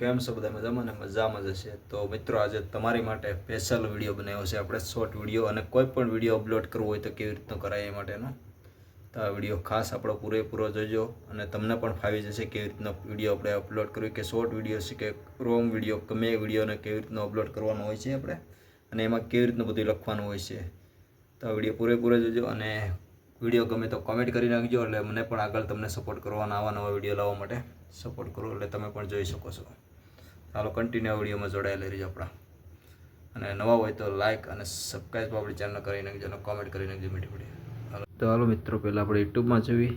કેમ છો બધા મજામાં ને મજામાં જ હશે। તો મિત્રો આજે તમારી માટે સ્પેશિયલ વિડીયો બનાવ્યો છે આપણે શોર્ટ વિડીયો, અને કોઈ પણ વિડીયો અપલોડ કરવો હોય તો કેવી રીતનો કરાય એ માટેનો। તો આ વિડીયો ખાસ આપણો પૂરેપૂરો જોજો અને તમને પણ ફાવી જશે કેવી રીતનો વિડીયો આપણે અપલોડ કરવી, કે શોર્ટ વિડીયો છે કે રોંગ વિડીયો, ગમે એ વિડીયોને કેવી રીતનો અપલોડ કરવાનો હોય છે આપણે, અને એમાં કેવી રીતનું બધું લખવાનું હોય છે। તો આ વિડીયો પૂરેપૂરો જોજો, અને વિડીયો ગમે તો કોમેન્ટ કરી નાખજો, એટલે મને પણ આગળ તમને સપોર્ટ કરવાના આવા નવા વિડીયો લાવવા માટે સપોર્ટ કરો, એટલે તમે પણ જોઈ શકો છો। ચાલો કન્ટિન્યુ વિડીયોમાં જોડાયેલા રહીજો આપણા, અને નવા હોય તો લાઇક અને સબસ્ક્રાઈબ આપણી ચેનલ કરી નાખજો અને કોમેન્ટ કરી નાખજો મીઠી મીઠી। તો હાલો મિત્રો, પહેલાં આપણે યુટ્યુબમાં જઈએ,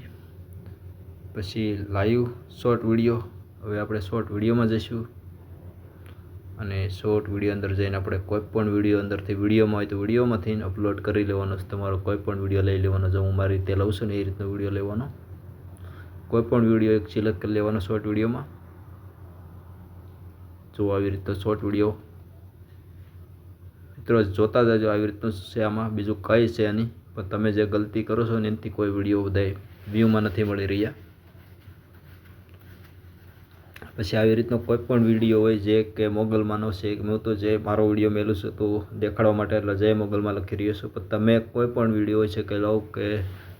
પછી લાઈવ શોર્ટ વિડીયો। હવે આપણે શોર્ટ વિડીયોમાં જઈશું, અને શોર્ટ વિડીયો અંદર જઈને આપણે કોઈ પણ વિડીયો અંદરથી વિડીયોમાં હોય તો વિડીયોમાંથી અપલોડ કરી લેવાનો છે। તમારો કોઈ પણ વિડીયો લઈ લેવાનો, જો હું મારી રીતે લઉં છું ને એ રીતનો વિડીયો લેવાનો। કોઈ પણ વિડીયો એક સિલેક્ટ કરી લેવાનો શોર્ટ વિડીયોમાં। જો આવી રીતનો શોર્ટ વિડીયો મિત્રો જોતા જજો, આવી રીતનું છે આમાં, બીજું કંઈ છે નહીં, પણ તમે જે ગલતી કરો છો ને એનાથી કોઈ વિડીયો બધાય વ્યૂમાં નથી મળી રહ્યા। પછી આવી રીતનો કોઈ પણ વિડીયો હોય જે કે મોગલમાંનો છે, હું તો જે મારો વિડીયો મેલું છું તો દેખાડવા માટે એટલે જય મોગલમાં લખી રહ્યો છું, પણ તમે કોઈ પણ વિડીયો હોય છે કે લવ કે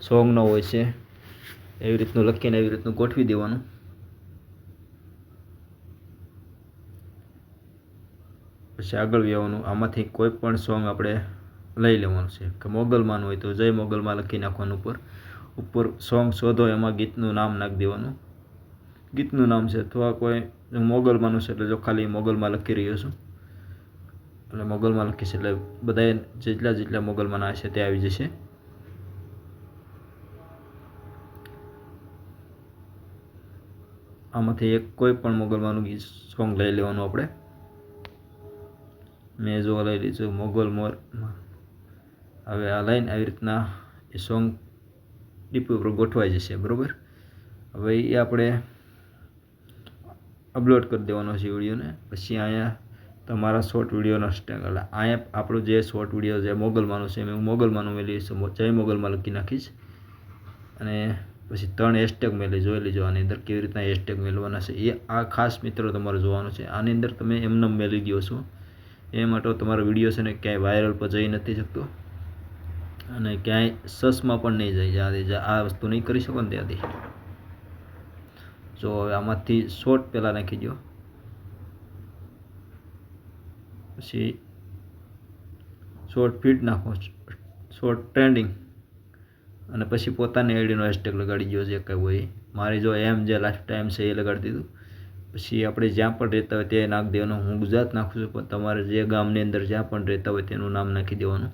સોંગનો હોય છે એવી રીતનું લખીને એવી રીતનું ગોઠવી દેવાનું। પછી આગળ આવવાનું, આમાંથી કોઈ પણ સોંગ આપણે લઈ લેવાનું છે, કે મોગલમાંનું હોય તો જય મોગલમાં લખી નાખવાનું। ઉપર સોંગ શોધો, એમાં ગીતનું નામ નાખી દેવાનું, ગીતનું નામ છે અથવા કોઈ મોગલમાંનું છે એટલે જો ખાલી મોગલમાં લખી રહ્યો છું, એટલે મોગલમાં લખીશ એટલે બધા જેટલા મોગલમાંના હશે તે આવી જશે। આમાંથી એક કોઈ પણ મોગલમાંનું ગીત સોંગ લઈ લેવાનું આપણે। મેં જો લઈ લીધું મોગલ મોર। હવે આ લાઈન આવી રીતના એ સોંગ ડીપી ઉપર ગોઠવાઈ જશે, બરાબર। હવે એ આપણે અપલોડ કરી દેવાનો છે વિડીયોને। પછી અહીંયા તમારા શોર્ટ વિડીયોનો સ્ટેન્ડ, એટલે અહીંયા આપણું જે શોર્ટ વિડીયો જે મોગલમાંનું છે હું મોગલમાંનું મેળવીશ, જય મોગલમાં લખી નાખીશ, અને પછી 3 હેશટેગ મેળવી જોઈ લેજો આની અંદર કેવી રીતના હેશટેગ મેળવવાના છે એ આ ખાસ મિત્રો તમારે જોવાનું છે। આની અંદર તમે એમને મેળવી દો છો એ માટે તમારો વિડીયો છે ને ક્યાંય વાયરલ પર જઈ નથી શકતો, અને ક્યાંય સસમાં પણ નહીં જાય, જ્યાંથી આ વસ્તુ નહીં કરી શકો ને ત્યાંથી। જો હવે આમાંથી શોર્ટ પહેલાં નાખી દો, પછી શોર્ટ ફીડ નાખો, શોર્ટ ટ્રેન્ડિંગ, અને પછી પોતાની આઈડીનો હેશટેગ લગાડી દો જે કંઈ હોય। મારી જો એમ જે લાઈફ ટાઈમ છે એ લગાડી દીધું। પછી આપણે જ્યાં પણ રહેતા હોય તે નાખી દેવાનું। હું ગુજરાત નાખું છું, પણ તમારે જે ગામની અંદર જ્યાં પણ રહેતા હોય તેનું નામ નાખી દેવાનું।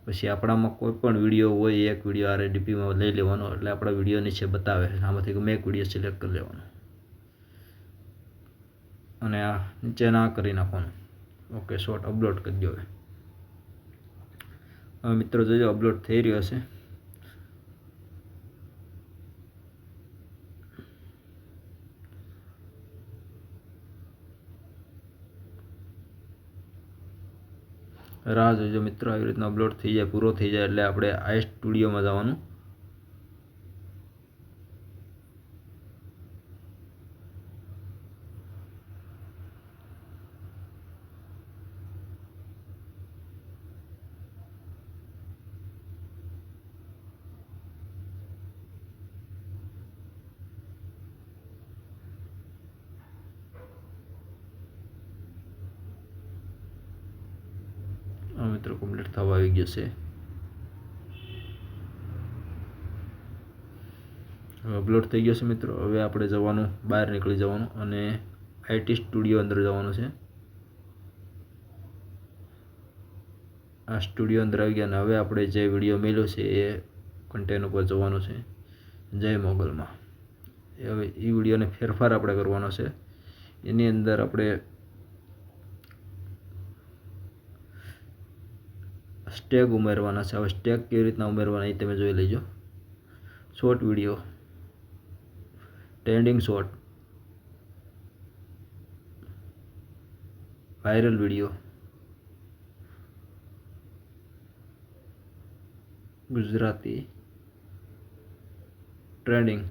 પછી આપણામાં કોઈ પણ વિડીયો હોય એક વિડીયો RDPમાં લઈ લેવાનો, એટલે આપણા વિડીયો નીચે બતાવે, આમાંથી ગમે એક વિડીયો સિલેક્ટ કરી લેવાનો, અને આ નીચે ના કરી નાખવાનું। ઓકે, શોર્ટ અપલોડ કરી દો। હવે મિત્રો જોજો અપલોડ થઈ રહ્યો છે। રાહ જોજો મિત્રો, આવી રીતના અપલોડ થઈ જાય, પૂરો થઈ જાય એટલે આપણે આ સ્ટુડિયોમાં જવાનું। મિત્રો કમ્પ્લીટ થવા આવી ગયો છે, હવે અપલોડ થઈ ગયો છે મિત્રો। હવે આપણે જવાનું, બહાર નીકળી જવાનું, અને IT સ્ટુડિયો અંદર જવાનું છે। આ સ્ટુડિયો અંદર આવી ગયા, અને હવે આપણે જે વિડીયો મેળ્યો છે એ કન્ટેન્ટ ઉપર જવાનું છે જય મોગલમાં। હવે એ વિડીયોને ફેરફાર આપણે કરવાનો છે, એની અંદર આપણે સ્ટેગ ઉમેરવાના છે। હવે સ્ટેગ કેવી રીતના ઉમેરવાના એ તમે જોઈ લેજો। Short video, trending short, viral video, Gujarati, trending,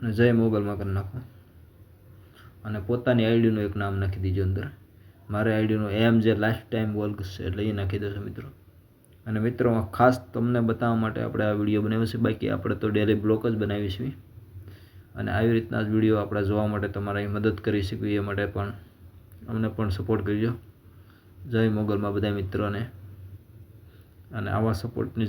અને જય મોગલમાં કરી નાખો અને પોતાની આઈડીનું એક નામ નાખી દીજો અંદર. મારે આઈડીનું એમ જે લાઈફ ટાઈમ વર્લ્ડ છે એટલે એ નાખી દેશો મિત્રો. અને મિત્રો ખાસ તમને બતાવવા માટે આપણે આ વિડીયો બનાવ્યો છે. બાકી આપણે તો ડેલી બ્લોગ જ બનાવીશું અને આવી રીતના જ વિડીયો આપણે જોવા માટે તમારી મદદ કરી શકીએ એ માટે પણ અમને પણ સપોર્ટ કરજો. જય મોગલમાં બધા મિત્રોને અને આવા સપોર્ટની